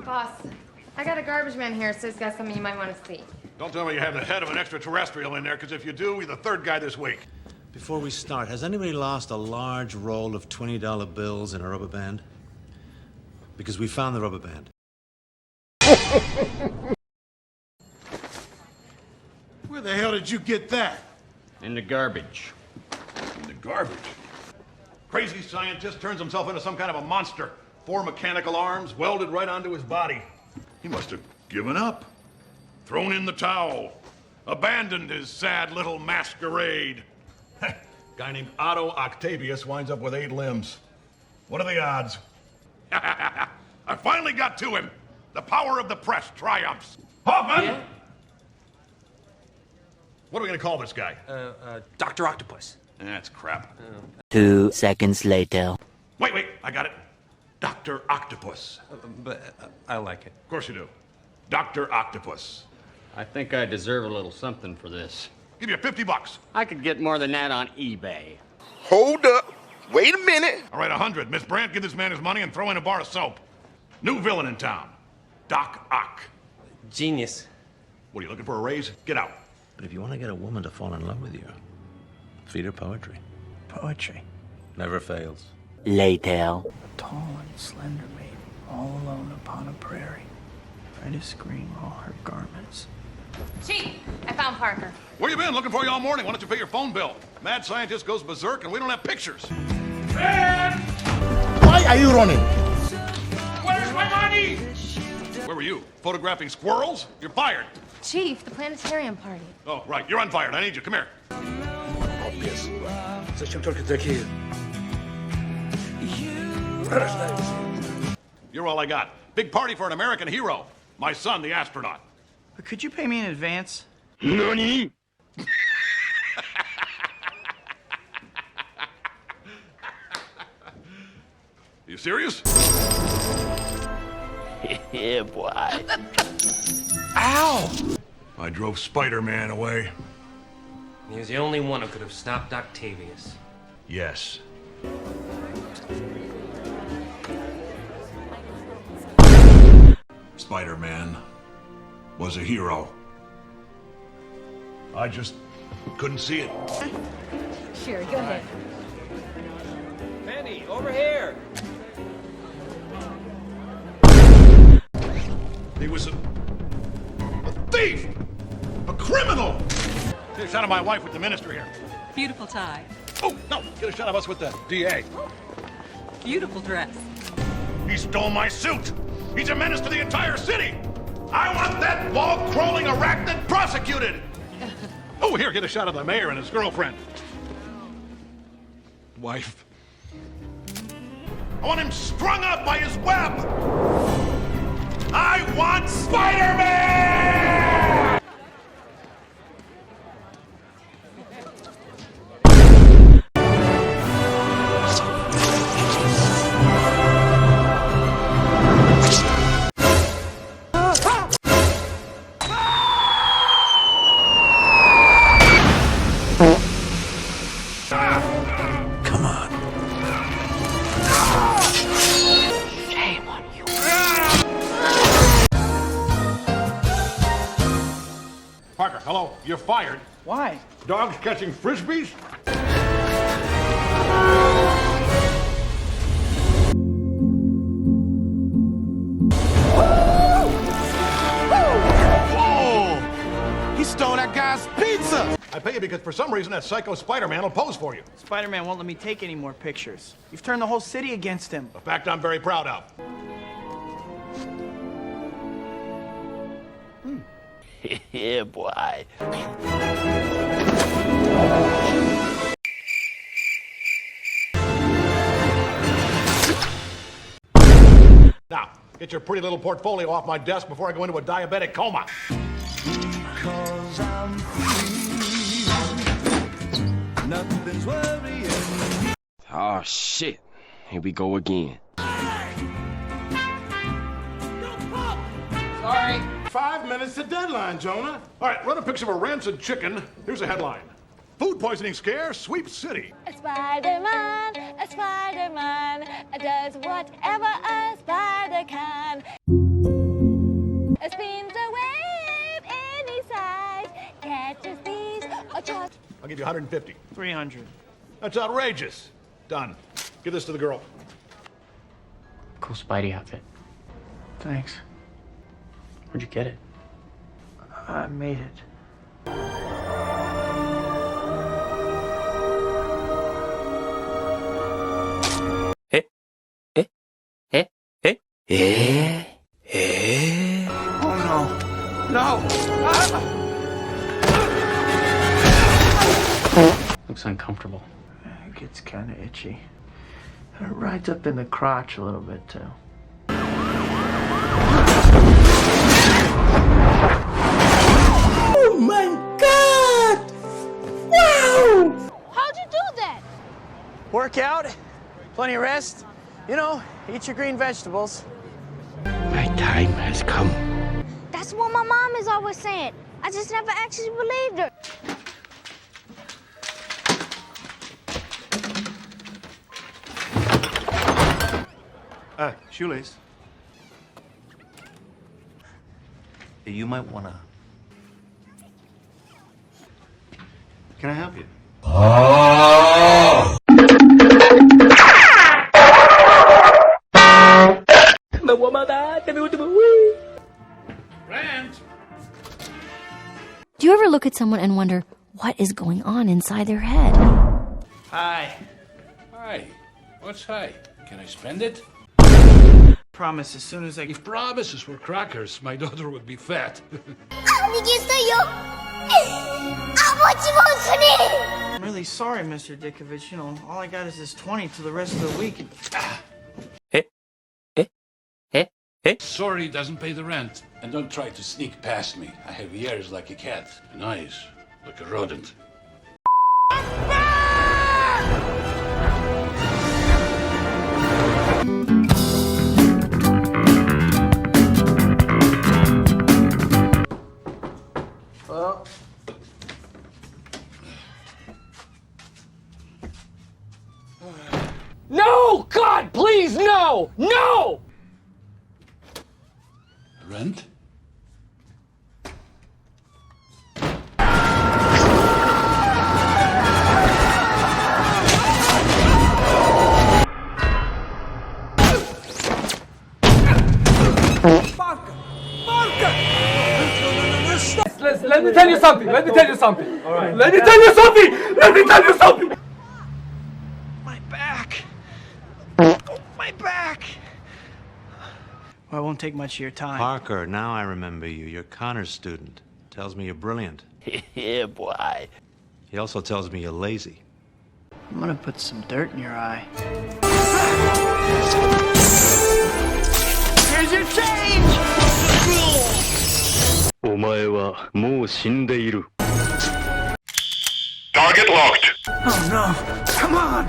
Boss, I got a garbage man here, so he's got something you might want to see. Don't tell me you have the head of an extraterrestrial in there, because if you do, you're the third guy this week. Before we start, has anybody lost a large roll of $20 bills in a rubber band? Because we found the rubber band. Where the hell did you get that? In the garbage. In the garbage? Crazy scientist turns himself into some kind of a monster. 4 mechanical arms welded right onto his body. He must have given up. Thrown in the towel. Abandoned his sad little masquerade. Guy named Otto Octavius winds up with 8 limbs. What are the odds? I finally got to him. The power of the press triumphs. Hoffman! Yeah? What are we gonna call this guy? Dr. Octopus. That's crap. 2 seconds later. Wait, I got it. Dr. Octopus. But I like it. Of course you do. Dr. Octopus. I think I deserve a little something for this. Give you $50. I could get more than that on eBay. Hold up. Wait a minute. All right, 100. Miss Brandt, give this man his money and throw in a bar of soap. New villain in town. Doc Ock. Genius. What, are you looking for a raise? Get out. But if you want to get a woman to fall in love with you, feed her poetry. Poetry. Never fails. Later. Tall and slender maiden, all alone upon a prairie. Try to screen all her garments. Chief, I found Parker. Where you been? Looking for you all morning. Why don't you pay your phone bill? Mad scientist goes berserk and we don't have pictures. Man! Why are you running? Where's my money? Where were you? Photographing squirrels? You're fired. Chief, the planetarium party. Oh, right. You're unfired. I need you. Come here. Obvious. Zачем только такие? You're all I got. Big party for an American hero. My son, the astronaut. But could you pay me in advance? Nani? You serious? Yeah, boy. Ow! I drove Spider-Man away. He was the only one who could have stopped Octavius. Yes. Spider-Man was a hero. I just couldn't see it. Sure, go ahead. Penny, over here! He was a thief! A criminal! Get a shot of my wife with the minister here. Beautiful tie. Oh, no, get a shot of us with the DA. Beautiful dress. He stole my suit! He's a menace to the entire city! I want that wall-crawling arachnid prosecuted! Oh, here, get a shot of the mayor and his girlfriend. Wife. I want him strung up by his web! I want Spider-Man! Come on. Shame on you. Parker, hello. You're fired. Why? Dogs catching frisbees? Whoa! He stole that guy's pizza! I pay you because for some reason that psycho Spider-Man will pose for you. Spider-Man won't let me take any more pictures. You've turned the whole city against him. A fact I'm very proud of. Yeah, boy. Now, get your pretty little portfolio off my desk before I go into a diabetic coma. Cause I'm free. Nothing's worrying. Oh, shit. Here we go again. Sorry. 5 minutes to deadline, Jonah. All right, run a picture of a rancid chicken. Here's a headline. Food poisoning scare sweeps city. A Spider-Man does whatever a spider can. give you 150. 300. That's outrageous. Done. Give this to the girl. Cool Spidey outfit. Thanks. Where'd you get it? I made it. Oh no. No! Looks uncomfortable. It gets kind of itchy. It rides up in the crotch a little bit, too. Oh my God! Wow! How'd you do that? Work out, plenty of rest. You know, eat your green vegetables. My time has come. That's what my mom is always saying. I just never actually believed her. Shoelace. You might wanna. Can I help you? Rand! Do you ever look at someone and wonder what is going on inside their head? Hi. Hi. What's hi? Can I spend it? Promise as soon as I... If promises were crackers, my daughter would be fat. I'm really sorry, Mr. Dickovich. You know, all I got is this 20 to the rest of the week. Sorry doesn't pay the rent. And don't try to sneak past me. I have ears like a cat and eyes like a rodent. Well... No! God, please, no! No! Rent? Let me tell you something. Let me tell you something. All right. Let me tell you something. Let me tell you something. My back! My back! Well, I won't take much of your time. Parker, now I remember you. You're Connor's student. Tells me you're brilliant. Yeah, boy. He also tells me you're lazy. I'm gonna put some dirt in your eye. Here's your change! お前はもう死んでいる。Target locked. Oh no! Come on!